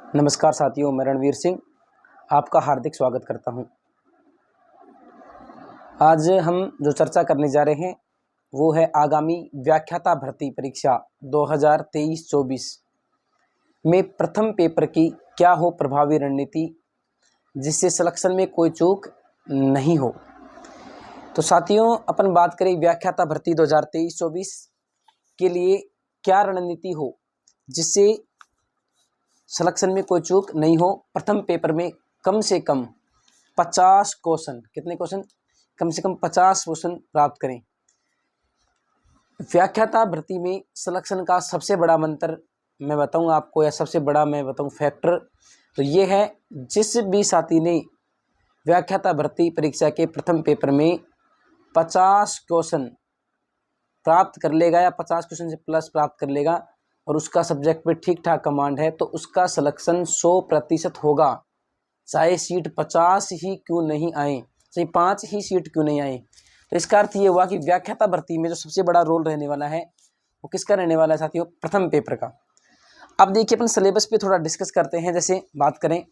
नमस्कार साथियों, मैं रणवीर सिंह आपका हार्दिक स्वागत करता हूं। आज हम जो चर्चा करने जा रहे हैं वो है आगामी व्याख्याता भर्ती परीक्षा 2023-24 में प्रथम पेपर की क्या हो प्रभावी रणनीति, जिससे सिलेक्शन में कोई चूक नहीं हो। तो साथियों, अपन बात करें व्याख्याता भर्ती 2023-24 के लिए क्या रणनीति हो जिससे सिलेक्शन में कोई चूक नहीं हो। प्रथम पेपर में कम से कम 50 क्वेश्चन, कितने क्वेश्चन? कम से कम 50 क्वेश्चन प्राप्त करें। व्याख्याता भर्ती में सिलेक्शन का सबसे बड़ा मंत्र मैं बताऊं आपको, या सबसे बड़ा मैं बताऊं फैक्टर, तो ये है जिस भी साथी ने व्याख्याता भर्ती परीक्षा के प्रथम पेपर में 50 क्वेश्चन प्राप्त कर लेगा या 50 क्वेश्चन से प्लस प्राप्त कर लेगा और उसका सब्जेक्ट पे ठीक ठाक कमांड है, तो उसका सिलेक्शन 100% होगा। चाहे सीट 50 ही क्यों नहीं आए, चाहे 5 ही सीट क्यों नहीं आए। तो इसका अर्थ ये हुआ कि व्याख्याता भर्ती में जो सबसे बड़ा रोल रहने वाला है वो किसका रहने वाला है साथियों? प्रथम पेपर का। अब देखिए, अपन सिलेबस पे थोड़ा डिस्कस करते हैं। जैसे बात करें,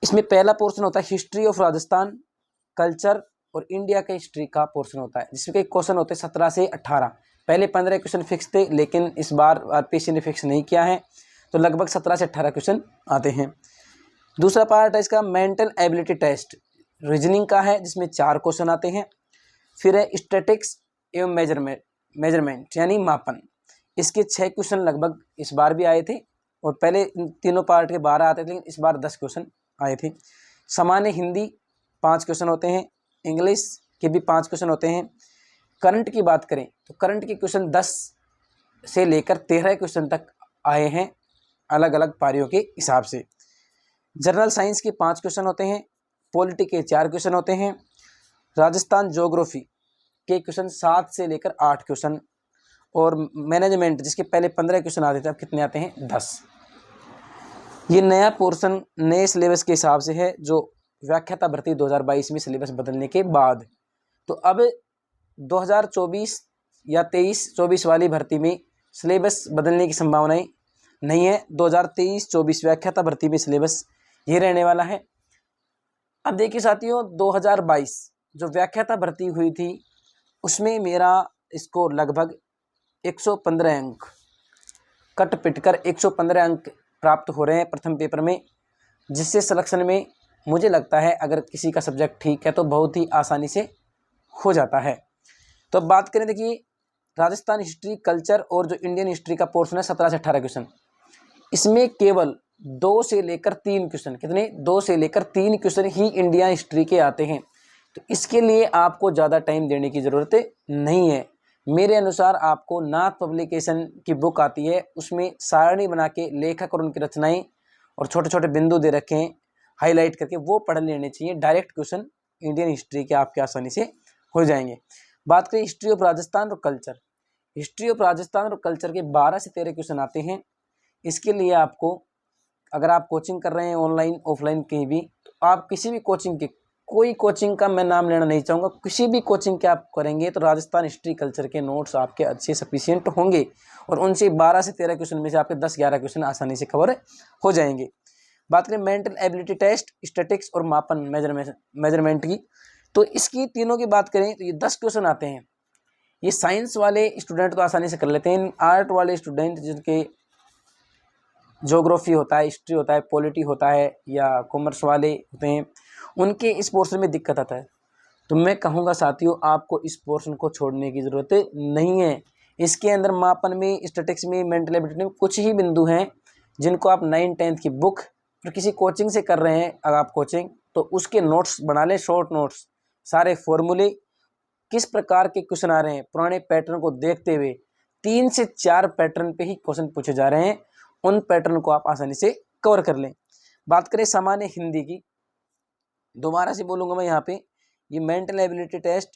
इसमें पहला पोर्शन होता है हिस्ट्री ऑफ राजस्थान, कल्चर और इंडिया का हिस्ट्री का पोर्शन होता है, जिसमें क्वेश्चन होते हैं 17 से 18। पहले 15 क्वेश्चन फिक्स थे, लेकिन इस बार आरपीएससी ने फिक्स नहीं किया है, तो लगभग 17 से 18 क्वेश्चन आते हैं। दूसरा पार्ट है इसका मेंटल एबिलिटी टेस्ट, रीजनिंग का है, जिसमें 4 क्वेश्चन आते हैं। फिर है स्टैटिक्स एवं मेजरमेंट यानी मापन, इसके 6 क्वेश्चन लगभग इस बार भी आए थे, और पहले तीनों पार्ट के 12 आते थे, लेकिन इस बार 10 क्वेश्चन आए थे। सामान्य हिंदी 5 क्वेश्चन होते हैं, इंग्लिश के भी 5 क्वेश्चन होते हैं। करंट की बात करें तो करंट के क्वेश्चन 10 से लेकर 13 क्वेश्चन तक आए हैं, अलग अलग पारियों के हिसाब से। जनरल साइंस के 5 क्वेश्चन होते हैं, पॉलिटी के 4 क्वेश्चन होते हैं, राजस्थान ज्योग्राफी के क्वेश्चन 7 से लेकर 8 क्वेश्चन, और मैनेजमेंट जिसके पहले 15 क्वेश्चन आते थे, अब कितने आते हैं? 10। ये नया पोर्शन नए सिलेबस के हिसाब से है, जो व्याख्याता भर्ती 2022 में सिलेबस बदलने के बाद। तो अब 2024 या 23-24 वाली भर्ती में सिलेबस बदलने की संभावनाएं नहीं है। 2023-24 व्याख्याता भर्ती में सिलेबस ये रहने वाला है। अब देखिए साथियों, 2022 जो व्याख्याता भर्ती हुई थी उसमें मेरा स्कोर लगभग 115 अंक, कट पिट कर 115 अंक प्राप्त हो रहे हैं प्रथम पेपर में, जिससे सिलेक्शन में मुझे लगता है अगर किसी का सब्जेक्ट ठीक है तो बहुत ही आसानी से हो जाता है। तो अब बात करें, देखिए राजस्थान हिस्ट्री, कल्चर और जो इंडियन हिस्ट्री का पोर्शन है 17 से 18 क्वेश्चन, इसमें केवल 2 से लेकर 3 क्वेश्चन, कितने? 2 से लेकर 3 क्वेश्चन ही इंडिया हिस्ट्री के आते हैं। तो इसके लिए आपको ज़्यादा टाइम देने की ज़रूरत नहीं है। मेरे अनुसार आपको नाथ पब्लिकेशन की बुक आती है, उसमें सारणी बना के लेखक और उनकी रचनाएं और छोटे छोटे बिंदु दे रखे हैं हाईलाइट करके, वो पढ़ लेने चाहिए। डायरेक्ट क्वेश्चन इंडियन हिस्ट्री के आपके आसानी से हो जाएंगे। बात करें हिस्ट्री ऑफ राजस्थान और कल्चर, हिस्ट्री ऑफ राजस्थान और कल्चर के 12 से 13 क्वेश्चन आते हैं। इसके लिए आपको, अगर आप कोचिंग कर रहे हैं ऑनलाइन ऑफलाइन कहीं भी, तो आप किसी भी कोचिंग के, कोई कोचिंग का मैं नाम लेना नहीं चाहूँगा, किसी भी कोचिंग के आप करेंगे तो राजस्थान हिस्ट्री कल्चर के नोट्स आपके अच्छे सफिशिएंट होंगे, और उनसे 12 से 13 क्वेश्चन में से आपके 10-11 क्वेश्चन आसानी से कवर हो जाएंगे। बात करें मेंटल एबिलिटी टेस्ट, स्टैटिक्स और मापन मेजरमेंट की, तो इसकी तीनों की बात करें तो ये 10 क्वेश्चन आते हैं। ये साइंस वाले स्टूडेंट तो आसानी से कर लेते हैं, आर्ट वाले स्टूडेंट जिनके ज्योग्राफी होता है, हिस्ट्री होता है, पॉलिटी होता है, या कॉमर्स वाले होते हैं, उनके इस पोर्शन में दिक्कत आता है। तो मैं कहूँगा साथियों, आपको इस पोर्शन को छोड़ने की ज़रूरत नहीं है। इसके अंदर मापन में, स्टैटिक्स में, मेंटल एबिलिटी में कुछ ही बिंदु हैं जिनको आप 9th-10th की बुक और किसी कोचिंग से कर रहे हैं, अगर आप कोचिंग, तो उसके नोट्स बना लें, शॉर्ट नोट्स, सारे फॉर्मूले, किस प्रकार के क्वेश्चन आ रहे हैं, पुराने पैटर्न को देखते हुए 3 से 4 पैटर्न पे ही क्वेश्चन पूछे जा रहे हैं, उन पैटर्न को आप आसानी से कवर कर लें। बात करें सामान्य हिंदी की, दोबारा से बोलूँगा मैं यहाँ पे, ये मेंटल एबिलिटी टेस्ट,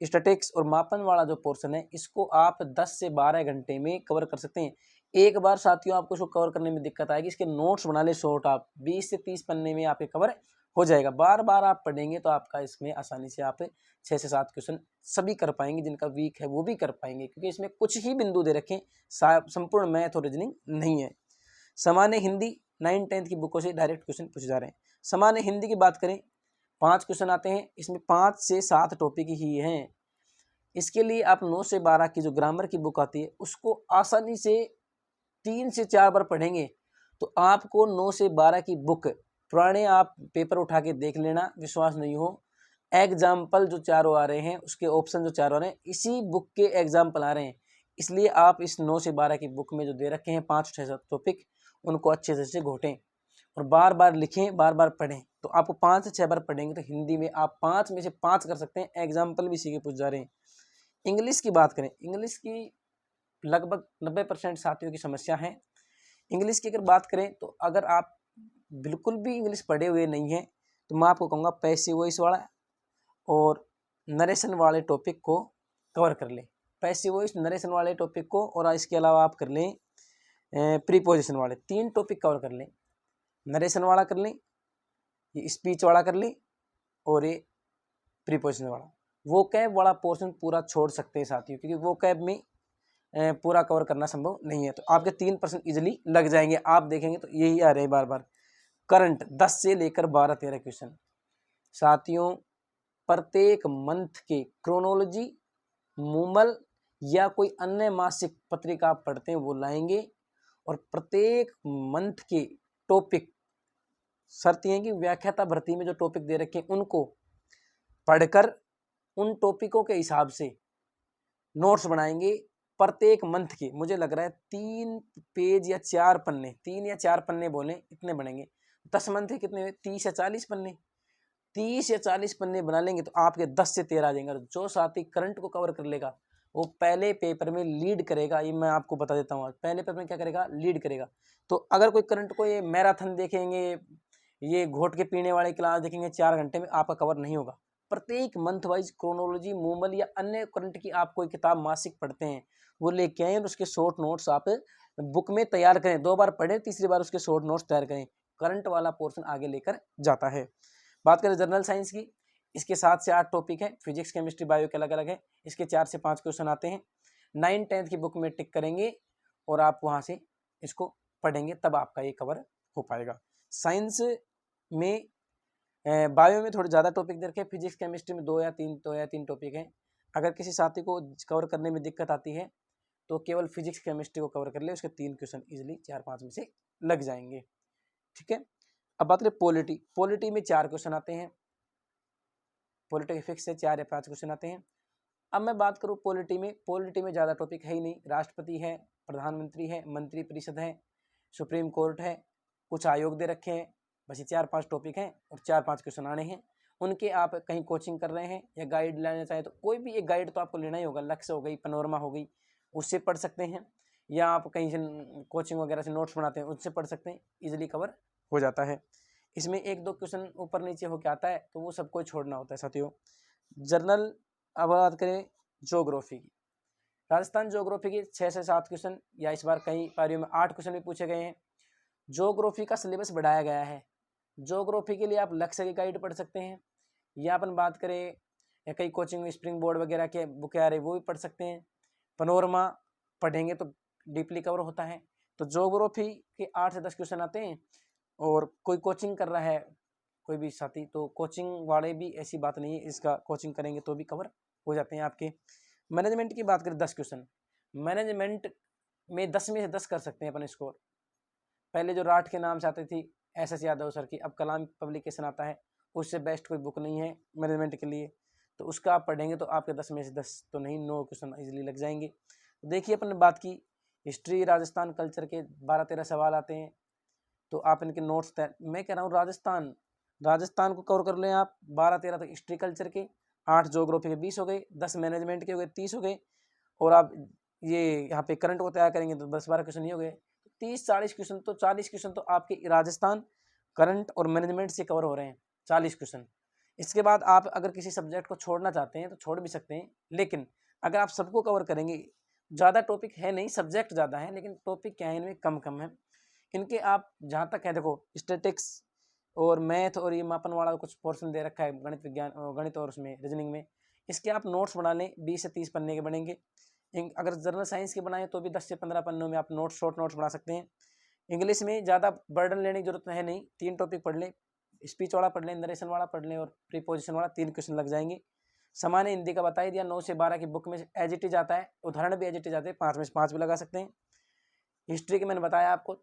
स्टैटिक्स और मापन वाला जो पोर्शन है, इसको आप 10 से 12 घंटे में कवर कर सकते हैं। एक बार साथियों आपको इसको कवर करने में दिक्कत आएगी, इसके नोट्स बना ले शॉर्ट, आप 20 से 30 पन्ने में आपके कवर हो जाएगा। बार बार आप पढ़ेंगे तो आपका इसमें आसानी से आप 6 से 7 क्वेश्चन सभी कर पाएंगे, जिनका वीक है वो भी कर पाएंगे, क्योंकि इसमें कुछ ही बिंदु दे रखें, संपूर्ण मैथ और रीजनिंग नहीं है। सामान्य हिंदी 9-10 की बुकों से डायरेक्ट क्वेश्चन पूछे जा रहे हैं। सामान्य हिंदी की बात करें 5 क्वेश्चन आते हैं, इसमें 5 से 7 टॉपिक ही हैं। इसके लिए आप 9 से 12 की जो ग्रामर की बुक आती है उसको आसानी से 3 से 4 बार पढ़ेंगे तो आपको 9 से 12 की बुक पुराने आप पेपर उठा के देख लेना, विश्वास नहीं हो, एग्जाम्पल जो चारों आ रहे हैं उसके ऑप्शन जो चारों आ रहे हैं इसी बुक के एग्जाम्पल आ रहे हैं। इसलिए आप इस 9 से 12 की बुक में जो दे रखे हैं 5-6 टॉपिक उनको अच्छे से घोटें और बार बार लिखें, बार बार पढ़ें। तो आपको 5 से 6 बार पढ़ेंगे तो हिंदी में आप 5 में से 5 कर सकते हैं। एग्जाम्पल भी इसी के पूछ जा रहे हैं। इंग्लिश की बात करें, इंग्लिश की लगभग 90% साथियों की समस्या है। इंग्लिश की अगर बात करें तो अगर आप बिल्कुल भी इंग्लिश पढ़े हुए नहीं हैं तो मैं आपको कहूँगा पैसिव वॉइस वाला और नरेशन वाले टॉपिक को कवर कर लें। पैसिव वॉइस, नरेशन वाले टॉपिक को, और इसके अलावा आप कर लें प्रीपोजिशन वाले 3 टॉपिक कवर कर लें। नरेशन वाला कर लें, ये स्पीच वाला कर लें और ये प्रीपोजिशन वाला। वो कैब वाला पोर्शन पूरा छोड़ सकते हैं साथियों, क्योंकि वो कैब में पूरा कवर करना संभव नहीं है। तो आपके 3% इजीली लग जाएंगे। आप देखेंगे तो यही आ रहे हैं बार बार। करंट 10 से लेकर 12-13 क्वेश्चन साथियों, प्रत्येक मंथ के क्रोनोलॉजी, मूमल या कोई अन्य मासिक पत्रिका आप पढ़ते हैं वो लाएंगे और प्रत्येक मंथ के टॉपिक, शर्त यह है कि व्याख्याता भर्ती में जो टॉपिक दे रखे हैं उनको पढ़कर उन टॉपिकों के हिसाब से नोट्स बनाएंगे प्रत्येक मंथ के। मुझे लग रहा है 3 पेज या 4 पन्ने, 3 या 4 पन्ने बोले इतने बनेंगे। 10 मंथ के कितने हुए? 30 या 40 पन्ने। 30 या 40 पन्ने बना लेंगे तो आपके 10 से 13 आ जाएंगे। जो साथी करंट को कवर कर लेगा वो पहले पेपर में लीड करेगा। ये मैं आपको बता देता हूँ, आज पहले पेपर में क्या करेगा? लीड करेगा। तो अगर कोई करंट को ये मैराथन देखेंगे, ये घोट के पीने वाले क्लास देखेंगे 4 घंटे में, आपका कवर नहीं होगा। प्रत्येक मंथ वाइज क्रोनोलॉजी, मूमल या अन्य करंट की आप कोई किताब मासिक पढ़ते हैं वो लेके आए और उसके शॉर्ट नोट्स आप बुक में तैयार करें। 2 बार पढ़ें, तीसरी बार उसके शॉर्ट नोट्स तैयार करें। करंट वाला पोर्शन आगे लेकर जाता है। बात करें जनरल साइंस की, इसके 7 से 8 टॉपिक है। फिजिक्स, केमिस्ट्री, बायो के अलग अलग है। इसके 4 से 5 क्वेश्चन आते हैं। 9-10 की बुक में टिक करेंगे और आप वहाँ से इसको पढ़ेंगे, तब आपका ये कवर हो पाएगा। साइंस में बायो में थोड़े ज़्यादा टॉपिक दे रखे हैं। फिजिक्स, केमिस्ट्री में 2 या 3 टॉपिक हैं। अगर किसी साथी को कवर करने में दिक्कत आती है तो केवल फिजिक्स, केमिस्ट्री को कवर कर ले, उसके 3 क्वेश्चन इजीली 4-5 में से लग जाएंगे। ठीक है। अब बात करें पॉलिटी। पॉलिटी में 4 क्वेश्चन आते हैं। पॉलिटी के फिक्स से 4 या 5 क्वेश्चन आते हैं। अब मैं बात करूं पॉलिटी में ज़्यादा टॉपिक है ही नहीं। राष्ट्रपति है, प्रधानमंत्री है, मंत्री परिषद है, सुप्रीम कोर्ट है, कुछ आयोग दे रखे हैं। बस ये 4-5 टॉपिक हैं और 4-5 क्वेश्चन आने हैं। उनके आप कहीं कोचिंग कर रहे हैं या गाइड लेना चाहें तो कोई भी एक गाइड तो आपको लेना ही होगा। लक्ष्य हो गई, पनोरमा हो गई, उससे पढ़ सकते हैं, या आप कहीं से कोचिंग वगैरह से नोट्स बनाते हैं उससे पढ़ सकते हैं। ईजिली कवर हो जाता है। इसमें 1-2 क्वेश्चन ऊपर नीचे होकर आता है तो वो सबको छोड़ना होता है साथियों। जर्नल, अब बात करें ज्योग्राफी की, राजस्थान ज्योग्राफी की 6 से 7 क्वेश्चन, या इस बार कई पारियों में 8 क्वेश्चन भी पूछे गए हैं। ज्योग्राफी का सिलेबस बढ़ाया गया है। ज्योग्राफी के लिए आप लक्ष्य की गाइड पढ़ सकते हैं, या अपन बात करें या कई कोचिंग में स्प्रिंग बोर्ड वगैरह के बुक आ रहे वो भी पढ़ सकते हैं। पनोरमा पढ़ेंगे तो डीपली कवर होता है। तो ज्योग्राफी के 8 से 10 क्वेश्चन आते हैं। और कोई कोचिंग कर रहा है कोई भी साथी, तो कोचिंग वाले भी ऐसी बात नहीं है, इसका कोचिंग करेंगे तो भी कवर हो जाते हैं आपके। मैनेजमेंट की बात करें 10 क्वेश्चन, मैनेजमेंट में 10 में से 10 कर सकते हैं अपन स्कोर। पहले जो राठ के नाम से आती थी SS यादव सर की, अब कलाम पब्लिकेशन आता है, उससे बेस्ट कोई बुक नहीं है मैनेजमेंट के लिए। तो उसका आप पढ़ेंगे तो आपके 10 में से 10 तो नहीं, 9 क्वेश्चन इजीली लग जाएंगे। तो देखिए अपन ने बात की हिस्ट्री, राजस्थान कल्चर के 12-13 सवाल आते हैं। तो आप इनके नोट्स मैं कह रहा हूँ राजस्थान को कवर कर लें आप। 12-13 तो हिस्ट्री कल्चर के, 8 ज्योग्राफी के 20 हो गए, 10 मैनेजमेंट के हो गए, 30 हो गए। और आप ये यहाँ पे करंट को तैयार करेंगे तो 10-12 क्वेश्चन ही हो गए। 30-40 क्वेश्चन, तो 40 क्वेश्चन तो आपके राजस्थान, करंट और मैनेजमेंट से कवर हो रहे हैं, 40 क्वेश्चन। इसके बाद आप अगर किसी सब्जेक्ट को छोड़ना चाहते हैं तो छोड़ भी सकते हैं, लेकिन अगर आप सबको कवर करेंगे, ज़्यादा टॉपिक है नहीं, सब्जेक्ट ज़्यादा है लेकिन टॉपिक क्या है इनमें कम कम है। इनके आप जहाँ तक है देखो, स्टैटिक्स और मैथ और ये मापन वाला कुछ पोर्शन दे रखा है, गणित विज्ञान, गणित और उसमें रीजनिंग में, इसके आप नोट्स बना लें। 20 से 30 पन्ने के बनेंगे। अगर जनरल साइंस के बनाएं तो भी 10 से 15 पन्नों में आप नोट्स, शॉर्ट नोट्स बना सकते हैं। इंग्लिश में ज़्यादा बर्डन लेने की जरूरत है नहीं, 3 टॉपिक पढ़ लें, स्पीच वाला पढ़ लें, नरेशन वाला पढ़ लें और प्रीपोजिशन वाला, 3 क्वेश्चन लग जाएंगे। सामान्य हिंदी का बता ही दिया, 9 से 12 की बुक में एज इट इज आता है, उदाहरण भी एज इट इज आते हैं, 5 में से 5 भी लगा सकते हैं। हिस्ट्री के मैंने बताया आपको,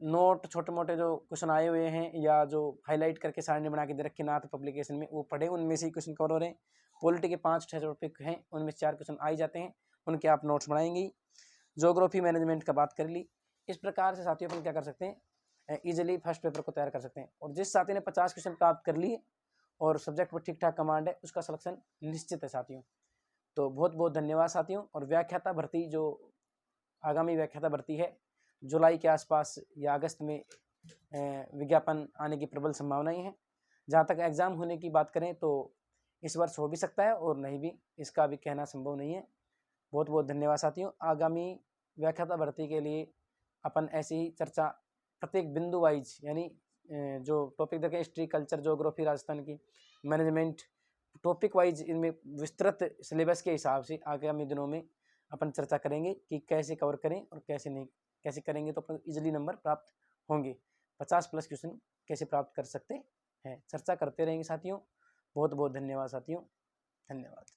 नोट छोटे मोटे जो क्वेश्चन आए हुए हैं या जो हाईलाइट करके सारणी बना के दे रखे नाथ पब्लिकेशन में, वो पढ़े, उनमें से ही क्वेश्चन कवर हो रहे हैं। पॉलिटी के 5-6 टॉपिक हैं, उनमें से 4 क्वेश्चन आ ही जाते हैं, उनके आप नोट्स बनाएंगे। ज्योग्राफी मैनेजमेंट का बात कर ली। इस प्रकार से साथियों अपन क्या कर सकते हैं, ईजिली फर्स्ट पेपर को तैयार कर सकते हैं। और जिस साथी ने 50 क्वेश्चन प्राप्त कर लिए और सब्जेक्ट पर ठीक ठाक कमांड है, उसका सिलेक्शन निश्चित है साथियों। तो बहुत बहुत धन्यवाद साथियों। और व्याख्याता भर्ती जो आगामी व्याख्याता भर्ती है, जुलाई के आसपास या अगस्त में विज्ञापन आने की प्रबल संभावनाएं हैं। जहाँ तक एग्ज़ाम होने की बात करें तो इस वर्ष हो भी सकता है और नहीं भी, इसका भी कहना संभव नहीं है। बहुत बहुत धन्यवाद साथियों। आगामी व्याख्याता भर्ती के लिए अपन ऐसी ही चर्चा प्रत्येक बिंदु वाइज, यानी जो टॉपिक देखें, हिस्ट्री, कल्चर, ज्योग्राफी, राजस्थान की, मैनेजमेंट, टॉपिक वाइज इनमें विस्तृत सिलेबस के हिसाब से आगामी दिनों में अपन चर्चा करेंगे कि कैसे कवर करें और कैसे नहीं, कैसे करेंगे तो अपन इजीली नंबर प्राप्त होंगे, 50+ क्वेश्चन कैसे प्राप्त कर सकते हैं, चर्चा करते रहेंगे साथियों। बहुत बहुत धन्यवाद साथियों, धन्यवाद।